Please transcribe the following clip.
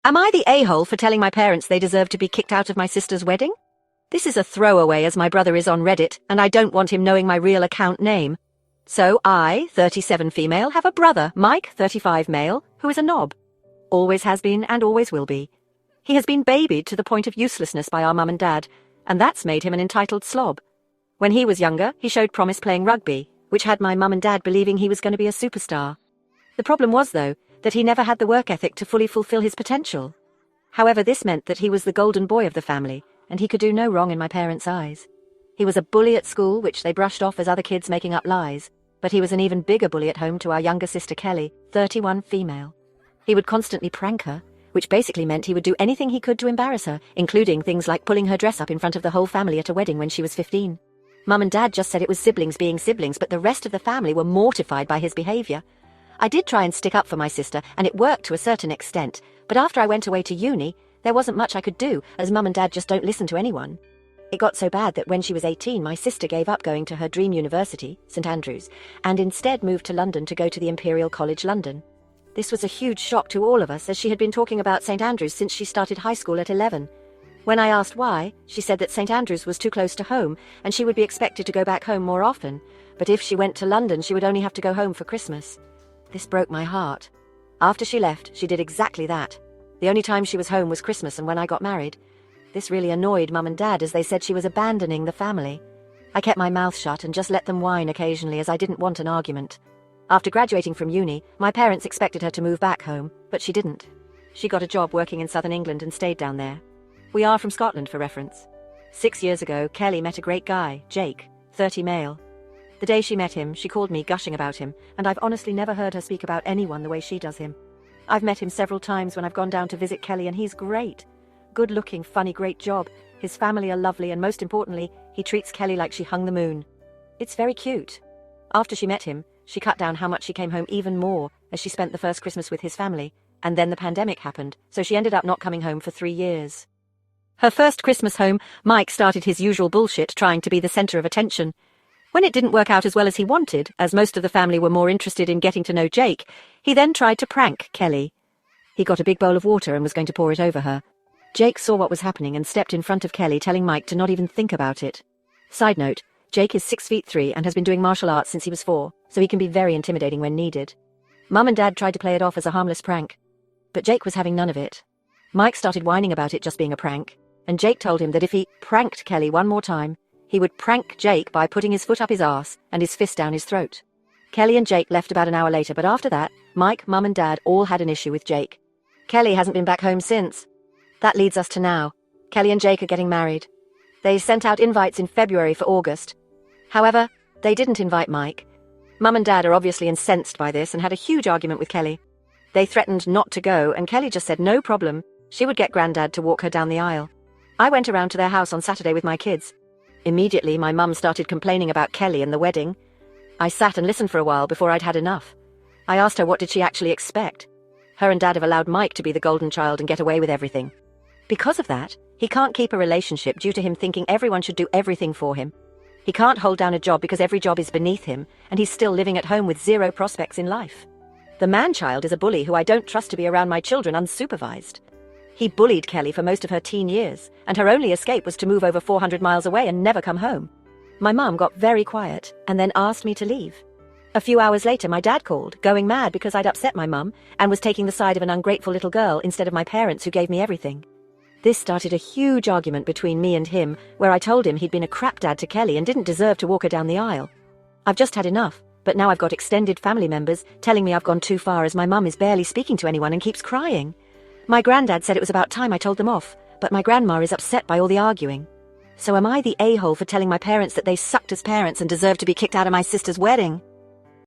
Am I the a-hole for telling my parents they deserve to be kicked out of my sister's wedding? This is a throwaway as my brother is on Reddit and I don't want him knowing my real account name. So I, 37 female, have a brother, Mike, 35 male, who is a knob. Always has been and always will be. He has been babied to the point of uselessness by our mum and dad, and that's made him an entitled slob. When he was younger, he showed promise playing rugby, which had my mum and dad believing he was going to be a superstar. The problem was, though, that he never had the work ethic to fully fulfill his potential. However, this meant that he was the golden boy of the family, and he could do no wrong in my parents' eyes. He was a bully at school, which they brushed off as other kids making up lies, but he was an even bigger bully at home to our younger sister Kelly, 31 female. He would constantly prank her, which basically meant he would do anything he could to embarrass her, including things like pulling her dress up in front of the whole family at a wedding when she was 15. Mum and Dad just said it was siblings being siblings, but the rest of the family were mortified by his behavior. I did try and stick up for my sister, and it worked to a certain extent, but after I went away to uni, there wasn't much I could do, as Mum and Dad just don't listen to anyone. It got so bad that when she was 18, my sister gave up going to her dream university, St Andrews, and instead moved to London to go to the Imperial College London. This was a huge shock to all of us, as she had been talking about St Andrews since she started high school at 11. When I asked why, she said that St Andrews was too close to home, and she would be expected to go back home more often, but if she went to London she would only have to go home for Christmas. This broke my heart. After she left, she did exactly that. The only time she was home was Christmas and when I got married. This really annoyed Mum and Dad, as they said she was abandoning the family. I kept my mouth shut and just let them whine occasionally, as I didn't want an argument. After graduating from uni, my parents expected her to move back home, but she didn't. She got a job working in southern England and stayed down there. We are from Scotland, for reference. 6 years ago, Kelly met a great guy, Jake, 30 male. The day she met him, she called me gushing about him, and I've honestly never heard her speak about anyone the way she does him. I've met him several times when I've gone down to visit Kelly, and he's great. Good-looking, funny, great job. His family are lovely, and most importantly, he treats Kelly like she hung the moon. It's very cute. After she met him, she cut down how much she came home even more, as she spent the first Christmas with his family, and then the pandemic happened, so she ended up not coming home for 3 years. Her first Christmas home, Mike started his usual bullshit, trying to be the center of attention. When it didn't work out as well as he wanted, as most of the family were more interested in getting to know Jake, he then tried to prank Kelly. He got a big bowl of water and was going to pour it over her. Jake saw what was happening and stepped in front of Kelly, telling Mike to not even think about it. Side note, Jake is 6'3" and has been doing martial arts since he was 4, so he can be very intimidating when needed. Mum and Dad tried to play it off as a harmless prank, but Jake was having none of it. Mike started whining about it just being a prank, and Jake told him that if he pranked Kelly one more time, he would prank Jake by putting his foot up his arse and his fist down his throat. Kelly and Jake left about an hour later, but after that, Mike, Mum and Dad all had an issue with Jake. Kelly hasn't been back home since. That leads us to now. Kelly and Jake are getting married. They sent out invites in February for August. However, they didn't invite Mike. Mum and Dad are obviously incensed by this and had a huge argument with Kelly. They threatened not to go, and Kelly just said no problem. She would get Granddad to walk her down the aisle. I went around to their house on Saturday with my kids. Immediately, my mum started complaining about Kelly and the wedding. I sat and listened for a while before I'd had enough. I asked her what did she actually expect. Her and Dad have allowed Mike to be the golden child and get away with everything. Because of that, he can't keep a relationship due to him thinking everyone should do everything for him. He can't hold down a job because every job is beneath him, and he's still living at home with 0 prospects in life. The man-child is a bully who I don't trust to be around my children unsupervised. He bullied Kelly for most of her teen years, and her only escape was to move over 400 miles away and never come home. My mum got very quiet and then asked me to leave. A few hours later, my dad called, going mad because I'd upset my mum and was taking the side of an ungrateful little girl instead of my parents who gave me everything. This started a huge argument between me and him, where I told him he'd been a crap dad to Kelly and didn't deserve to walk her down the aisle. I've just had enough, but now I've got extended family members telling me I've gone too far, as my mum is barely speaking to anyone and keeps crying. My granddad said it was about time I told them off, but my grandma is upset by all the arguing. So am I the a-hole for telling my parents that they sucked as parents and deserve to be kicked out of my sister's wedding?